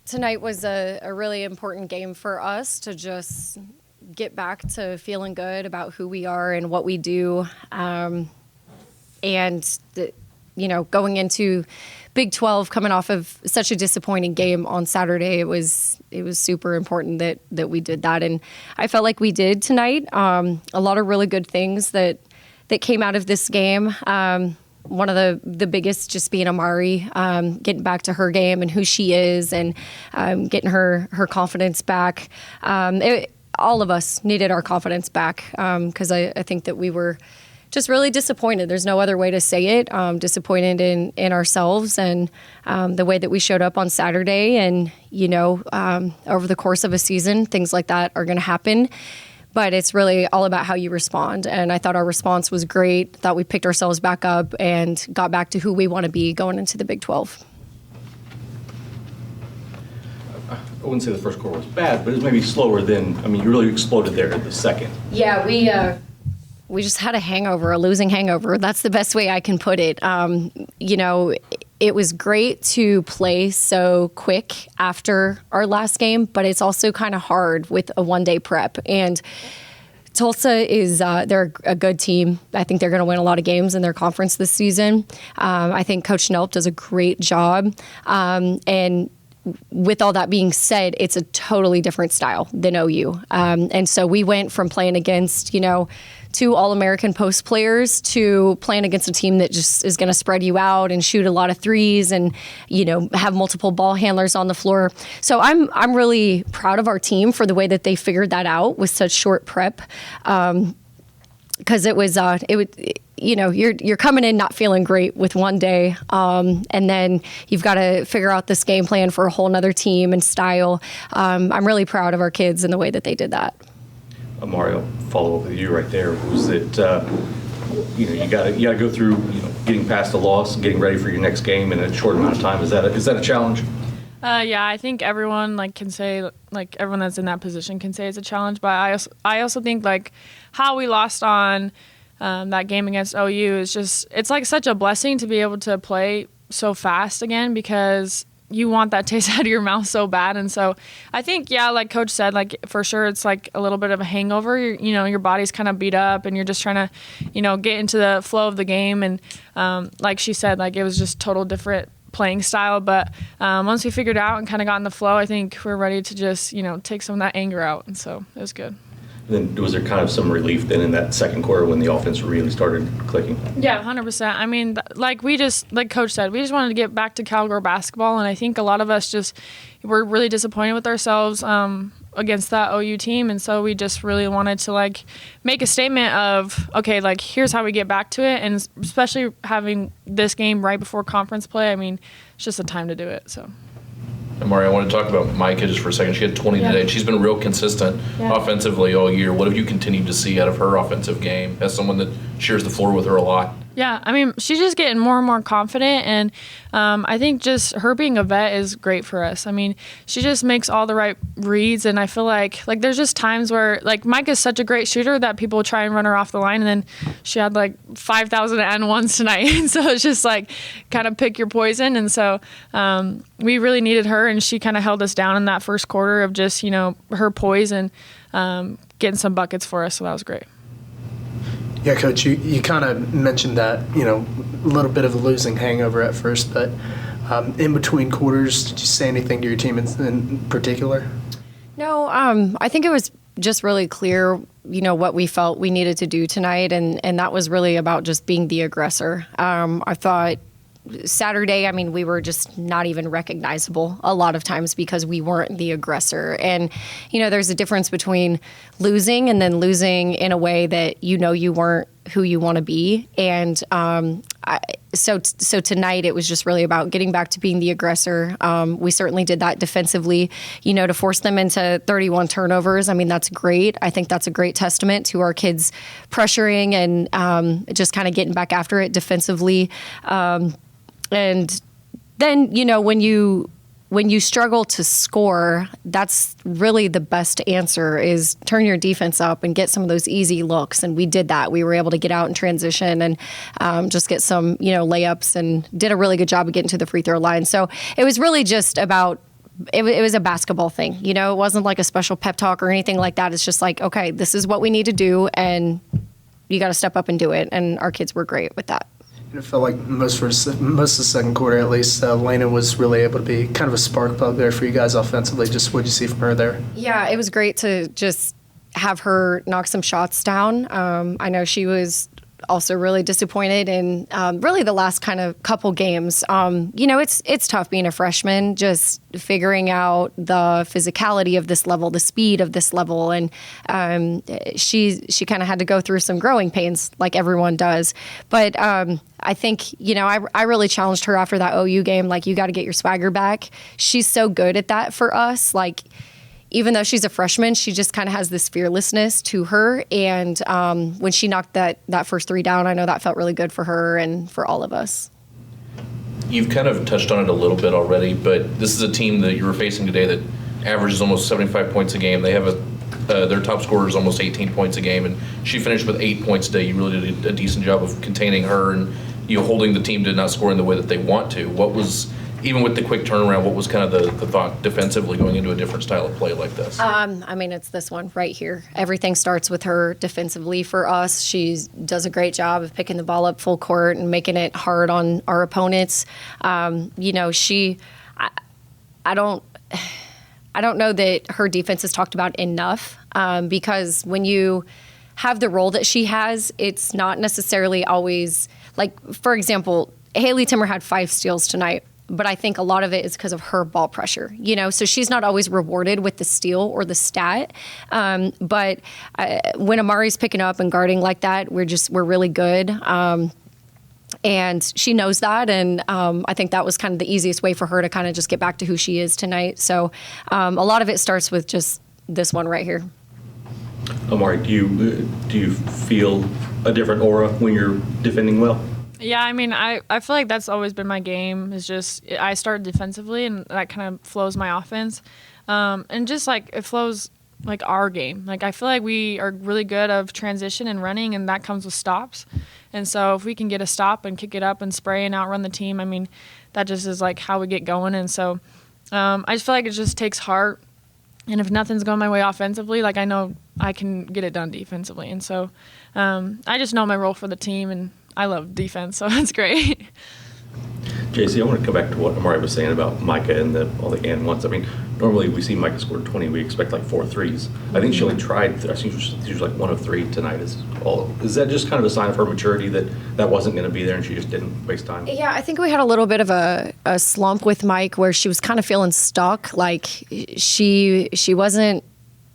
tonight was a really important game for us to just get back to feeling good about who we are and what we do. Going into Big 12, coming off of such a disappointing game on Saturday, it was super important that we did that. And I felt like we did tonight. A lot of really good things that came out of this game. One of the biggest just being Amari, getting back to her game and who she is and getting her confidence back. All of us needed our confidence back because I think that we were just really disappointed. There's no other way to say it. Disappointed in ourselves and the way that we showed up on Saturday. And, over the course of a season, things like that are going to happen. But it's really all about how you respond. And I thought our response was great. Thought we picked ourselves back up and got back to who we want to be going into the Big 12. I wouldn't say the first quarter was bad, but it was maybe slower than, you really exploded there in the second. Yeah, we just had a losing hangover. That's the best way I can put it. It was great to play so quick after our last game, but it's also kind of hard with a one-day prep. And Tulsa they're a good team. I think they're going to win a lot of games in their conference this season. I think Coach Nelp does a great job. And with all that being said, it's a totally different style than OU. And so we went from playing against, two All-American post players to playing against a team that just is going to spread you out and shoot a lot of threes and, have multiple ball handlers on the floor. So I'm really proud of our team for the way that they figured that out with such short prep. Because you're coming in not feeling great with one day, and then you've got to figure out this game plan for a whole nother team and style. I'm really proud of our kids and the way that they did that. Amari, I'll follow up with you right there. Was it, you got to go through, getting past the loss and getting ready for your next game in a short amount of time. Is that a challenge? Yeah, I think everyone can say everyone that's in that position can say it's a challenge. But I also think how we lost on that game against OU is it's such a blessing to be able to play so fast again because you want that taste out of your mouth so bad. And so I think, like Coach said, for sure it's a little bit of a hangover. Your body's kind of beat up and you're just trying to, get into the flow of the game. And like she said, it was just total different playing style. But once we figured out and kind of got in the flow, I think we're ready to just, take some of that anger out. And so it was good. Then was there kind of some relief then in that second quarter when the offense really started clicking? Yeah, 100%. Like Coach said, we just wanted to get back to Cowgirl basketball, and I think a lot of us were really disappointed with ourselves against that OU team, and so we just really wanted to make a statement of, okay, here's how we get back to it, and especially having this game right before conference play, it's just a time to do it, so. Amari, I want to talk about Micah just for a second. She had 20 today. She's been real consistent offensively all year. What have you continued to see out of her offensive game as someone that shares the floor with her a lot? Yeah, she's just getting more and more confident, and I think just her being a vet is great for us. She just makes all the right reads, and I feel like there's just times where Micah's such a great shooter that people try and run her off the line, and then she had 5,000 and ones tonight, and so it's just kind of pick your poison, and so we really needed her, and she kind of held us down in that first quarter of just her poise and getting some buckets for us, so that was great. Yeah, Coach, you kind of mentioned that, a little bit of a losing hangover at first, but in between quarters, did you say anything to your team in particular? No, I think it was just really clear, what we felt we needed to do tonight, and that was really about just being the aggressor. I thought Saturday, we were just not even recognizable a lot of times because we weren't the aggressor. And, there's a difference between losing and then losing in a way that you weren't who you want to be. And so tonight it was just really about getting back to being the aggressor. We certainly did that defensively, to force them into 31 turnovers. That's great. I think that's a great testament to our kids pressuring and just kind of getting back after it defensively. And then, when you struggle to score, that's really the best answer is turn your defense up and get some of those easy looks. And we did that. We were able to get out in transition and just get some, layups and did a really good job of getting to the free throw line. So it was really just about it was a basketball thing. You know, it wasn't like a special pep talk or anything like that. It's just like, okay, this is what we need to do, and you got to step up and do it. And our kids were great with that. And it felt like most of the second quarter, at least, Lena was really able to be kind of a spark plug there for you guys offensively. Just what did you see from her there? Yeah, it was great to just have her knock some shots down. I know she was also really disappointed in really the last kind of couple games. You know, it's tough being a freshman, just figuring out the physicality of this level, the speed of this level, and she kind of had to go through some growing pains like everyone does. But I think, you know, I really challenged her after that OU game, like, you got to get your swagger back. She's so good at that for us. Like, even though she's a freshman, she just kind of has this fearlessness to her. And when she knocked that first three down, I know that felt really good for her and for all of us. You've kind of touched on it a little bit already, but this is a team that you were facing today that averages almost 75 points a game. They have their top scorer is almost 18 points a game, and she finished with 8 points today. You really did a decent job of containing her and, you know, holding the team to not score in the way that they want to. What was, even with the quick turnaround, what was kind of the thought defensively going into a different style of play like this? I mean, it's this one right here. Everything starts with her defensively for us. She does a great job of picking the ball up full court and making it hard on our opponents. You know, I don't know that her defense is talked about enough because when you have the role that she has, it's not necessarily always, like, for example, Haley Timmer had 5 steals tonight. But I think a lot of it is because of her ball pressure, you know, so she's not always rewarded with the steal or the stat. But when Amari's picking up and guarding like that, we're really good. And she knows that. And I think that was kind of the easiest way for her to kind of just get back to who she is tonight. So a lot of it starts with just this one right here. Amari, do you feel a different aura when you're defending well? Yeah, I mean, I feel like that's always been my game, is just I start defensively, and that kind of flows my offense. And just, like, it flows, like, our game. Like, I feel like we are really good of transition and running, and that comes with stops. And so if we can get a stop and kick it up and spray and outrun the team, I mean, that just is, like, how we get going. And so I just feel like it just takes heart. And if nothing's going my way offensively, like, I know I can get it done defensively. And so I just know my role for the team, and I love defense, so that's great. Jacie, I want to come back to what Amari was saying about Micah and all the and ones. I mean, normally we see Micah score 20, we expect like 4 threes. I think she only tried, I think she was like 1 of 3 tonight. Is that just kind of a sign of her maturity that wasn't going to be there and she just didn't waste time? Yeah, I think we had a little bit of a slump with Mike where she was kind of feeling stuck. Like she wasn't,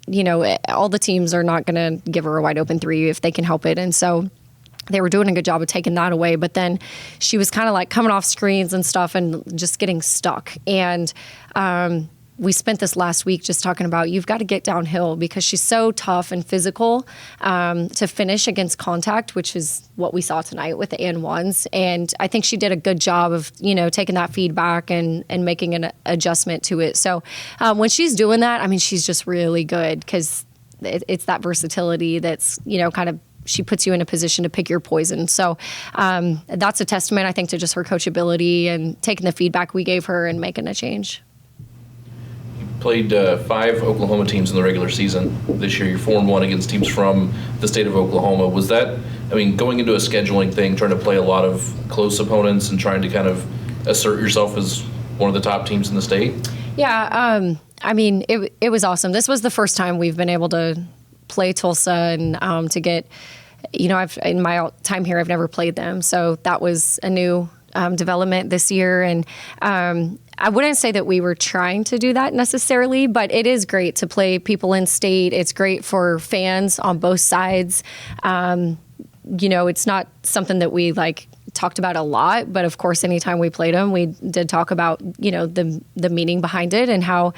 you know, all the teams are not going to give her a wide open 3 if they can help it. And so they were doing a good job of taking that away, but then she was kind of like coming off screens and stuff and just getting stuck. And we spent this last week just talking about, you've got to get downhill because she's so tough and physical to finish against contact, which is what we saw tonight with the and ones. And I think she did a good job of, you know, taking that feedback and making an adjustment to it. So when she's doing that, I mean, she's just really good because it's that versatility that's, you know, kind of, she puts you in a position to pick your poison. So that's a testament, I think, to just her coachability and taking the feedback we gave her and making a change. You played 5 Oklahoma teams in the regular season this year. You're 4-1 against teams from the state of Oklahoma. Was that, I mean, going into a scheduling thing, trying to play a lot of close opponents and trying to kind of assert yourself as one of the top teams in the state? Yeah, I mean, it was awesome. This was the first time we've been able to play Tulsa and to get, you know, in my time here, I've never played them. So that was a new development this year. And I wouldn't say that we were trying to do that necessarily, but it is great to play people in state. It's great for fans on both sides. You know, it's not something that we like talked about a lot, but of course, anytime we played them, we did talk about, you know, the meaning behind it and how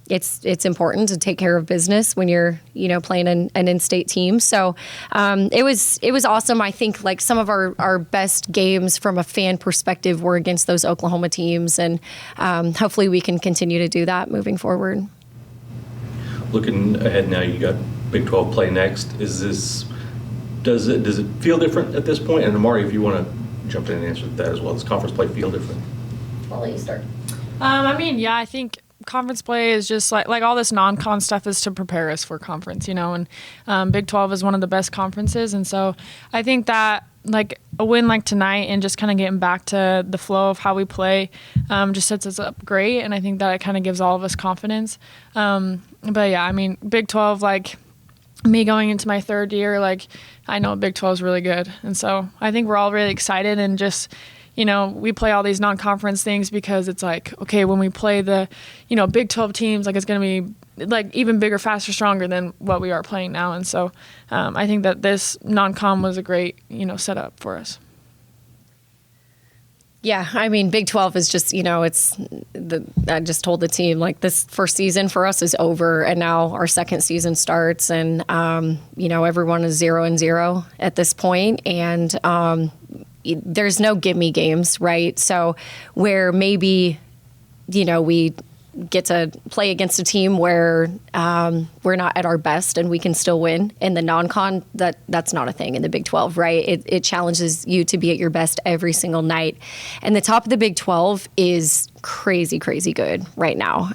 it's important to take care of business when you're, you know, playing an in-state team. So it was awesome. I think like some of our best games from a fan perspective were against those Oklahoma teams, and hopefully we can continue to do that moving forward. Looking ahead now, you got Big 12 play next. Does it feel different at this point? And Amari, if you want to jump in and answer that as well, does conference play feel different? I'll let you start. I think conference play is just like all this non-con stuff is to prepare us for conference, and Big 12 is one of the best conferences. And so I think that like a win like tonight and just kind of getting back to the flow of how we play just sets us up great. And I think that it kind of gives all of us confidence. Big 12, like me going into my third year, like I know Big 12 is really good. And so I think we're all really excited and just, we play all these non-conference things because it's like, okay, when we play the, Big 12 teams, like it's going to be like even bigger, faster, stronger than what we are playing now. And so I think that this non-com was a great, setup for us. Yeah, I mean, Big 12 is just, I just told the team, like, this first season for us is over, and now our second season starts, and, everyone is 0-0 at this point, and there's no gimme games, right? So where maybe, we get to play against a team where we're not at our best and we can still win. In the non-con, that's not a thing in the Big 12, right? It challenges you to be at your best every single night. And the top of the Big 12 is crazy, crazy good right now.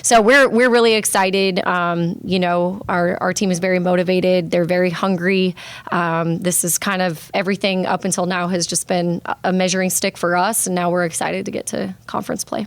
So we're really excited. Our team is very motivated. They're very hungry. This is kind of everything up until now has just been a measuring stick for us. And now we're excited to get to conference play.